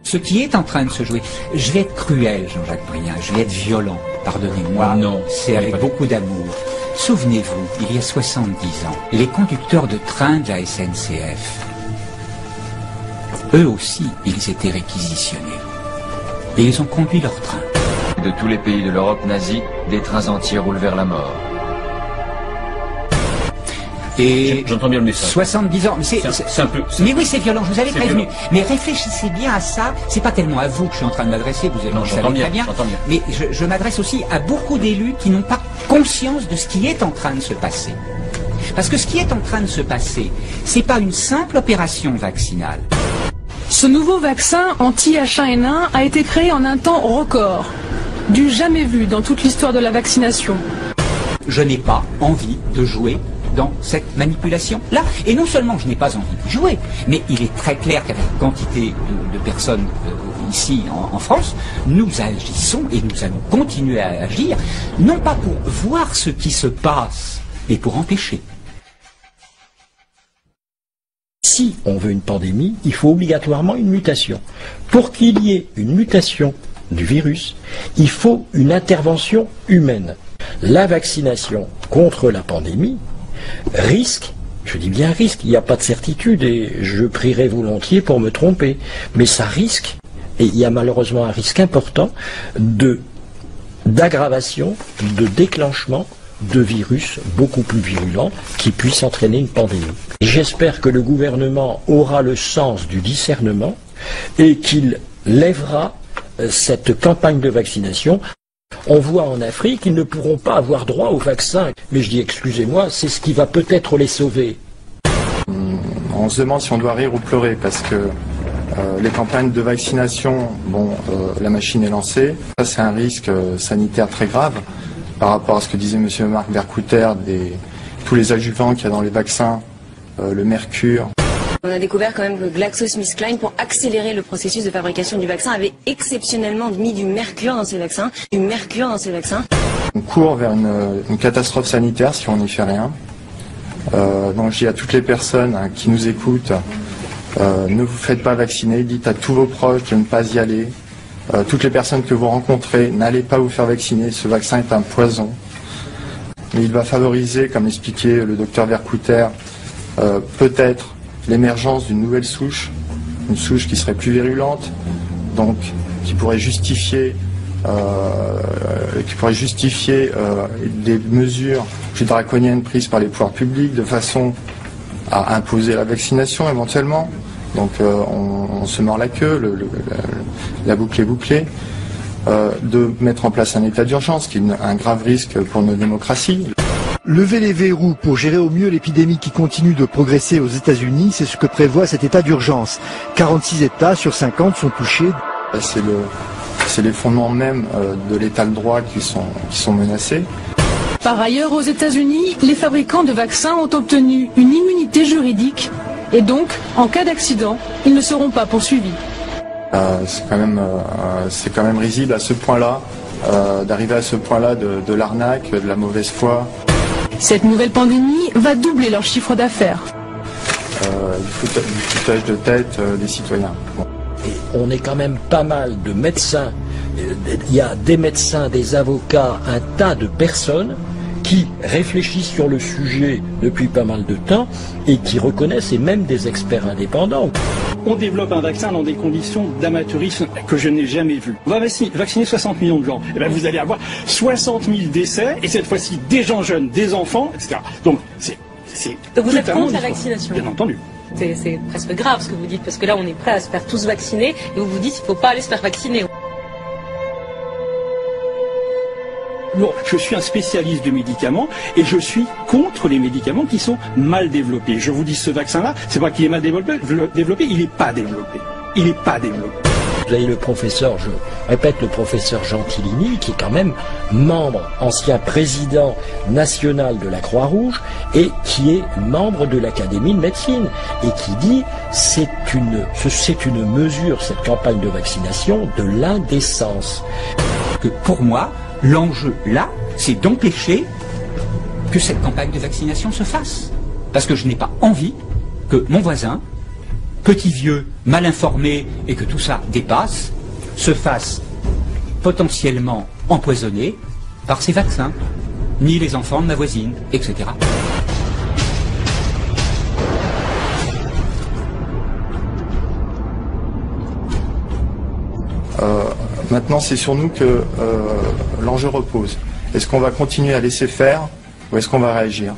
Ce qui est en train de se jouer, je vais être cruel, Jean-Jacques Brien, je vais être violent, pardonnez-moi, non, c'est avec beaucoup d'amour. Souvenez-vous, il y a 70 ans, les conducteurs de train de la SNCF, eux aussi, ils étaient réquisitionnés. Et ils ont conduit leur train. De tous les pays de l'Europe nazie, des trains entiers roulent vers la mort. Et j'entends bien le message. 70 ans, mais c'est un peu. Mais oui, c'est violent. Je vous avais prévenu. Violent. Mais réfléchissez bien à ça. C'est pas tellement à vous que je suis en train de m'adresser. Vous le savez très bien. Mais je m'adresse aussi à beaucoup d'élus qui n'ont pas conscience de ce qui est en train de se passer. Parce que ce qui est en train de se passer, c'est pas une simple opération vaccinale. Ce nouveau vaccin anti-H1N1 a été créé en un temps record, du jamais vu dans toute l'histoire de la vaccination. Je n'ai pas envie de jouer dans cette manipulation-là. Et non seulement je n'ai pas envie de jouer, mais il est très clair qu'avec une quantité de personnes ici en France, nous agissons et nous allons continuer à agir, non pas pour voir ce qui se passe, mais pour empêcher. Si on veut une pandémie, il faut obligatoirement une mutation. Pour qu'il y ait une mutation du virus, il faut une intervention humaine. La vaccination contre la pandémie risque, je dis bien risque, il n'y a pas de certitude et je prierai volontiers pour me tromper, mais ça risque, et il y a malheureusement un risque important d'aggravation, de déclenchement de virus beaucoup plus virulents qui puissent entraîner une pandémie. J'espère que le gouvernement aura le sens du discernement et qu'il lèvera cette campagne de vaccination. On voit en Afrique qu'ils ne pourront pas avoir droit au vaccin. Mais je dis, excusez-moi, c'est ce qui va peut-être les sauver. On se demande si on doit rire ou pleurer parce que les campagnes de vaccination, la machine est lancée. Ça, c'est un risque sanitaire très grave par rapport à ce que disait M. Marc Vercouter, tous les adjuvants qu'il y a dans les vaccins, le mercure. On a découvert quand même que GlaxoSmithKline, pour accélérer le processus de fabrication du vaccin, avait exceptionnellement mis du mercure dans ces vaccins. On court vers une catastrophe sanitaire si on n'y fait rien. Donc je dis à toutes les personnes qui nous écoutent, ne vous faites pas vacciner, dites à tous vos proches de ne pas y aller. Toutes les personnes que vous rencontrez, n'allez pas vous faire vacciner, ce vaccin est un poison. Mais il va favoriser, comme l'expliquait le docteur Vercouter, peut-être l'émergence d'une nouvelle souche, une souche qui serait plus virulente, donc qui pourrait justifier des mesures plus draconiennes prises par les pouvoirs publics de façon à imposer la vaccination éventuellement. Donc on se mord la queue, la boucle est bouclée. De mettre en place un état d'urgence, qui est un grave risque pour nos démocraties. Lever les verrous pour gérer au mieux l'épidémie qui continue de progresser aux États-Unis, c'est ce que prévoit cet état d'urgence. 46 États sur 50 sont touchés. C'est les fondements même de l'état de droit qui sont menacés. Par ailleurs, aux États-Unis, les fabricants de vaccins ont obtenu une immunité juridique et donc, en cas d'accident, ils ne seront pas poursuivis. C'est quand même risible à ce point-là, d'arriver à ce point-là de l'arnaque, de la mauvaise foi. Cette nouvelle pandémie va doubler leur chiffre d'affaires. Du foutage de tête des citoyens. Et on est quand même pas mal de médecins. Il y a des médecins, des avocats, un tas de personnes qui réfléchissent sur le sujet depuis pas mal de temps et qui reconnaissent, et même des experts indépendants. On développe un vaccin dans des conditions d'amateurisme que je n'ai jamais vues. On va vacciner 60 millions de gens. Et bien vous allez avoir 60 000 décès, et cette fois-ci des gens jeunes, des enfants, etc. Donc Donc vous êtes contre la vaccination? Bien entendu. C'est presque grave ce que vous dites, parce que là on est prêt à se faire tous vacciner, et vous vous dites qu'il ne faut pas aller se faire vacciner. Non, je suis un spécialiste de médicaments et je suis contre les médicaments qui sont mal développés. Je vous dis, ce vaccin-là, c'est pas qu'il est mal développé, il n'est pas développé. Il n'est pas développé. Vous avez le professeur, je répète, le professeur Gentilini, qui est quand même membre, ancien président national de la Croix-Rouge et qui est membre de l'Académie de médecine et qui dit c'est une mesure, cette campagne de vaccination, de l'indécence. Que pour moi, l'enjeu là, c'est d'empêcher que cette campagne de vaccination se fasse. Parce que je n'ai pas envie que mon voisin petits vieux mal informés et que tout ça dépasse, se fassent potentiellement empoisonnés par ces vaccins, ni les enfants de ma voisine, etc. Maintenant, c'est sur nous que l'enjeu repose. Est-ce qu'on va continuer à laisser faire ou est-ce qu'on va réagir ?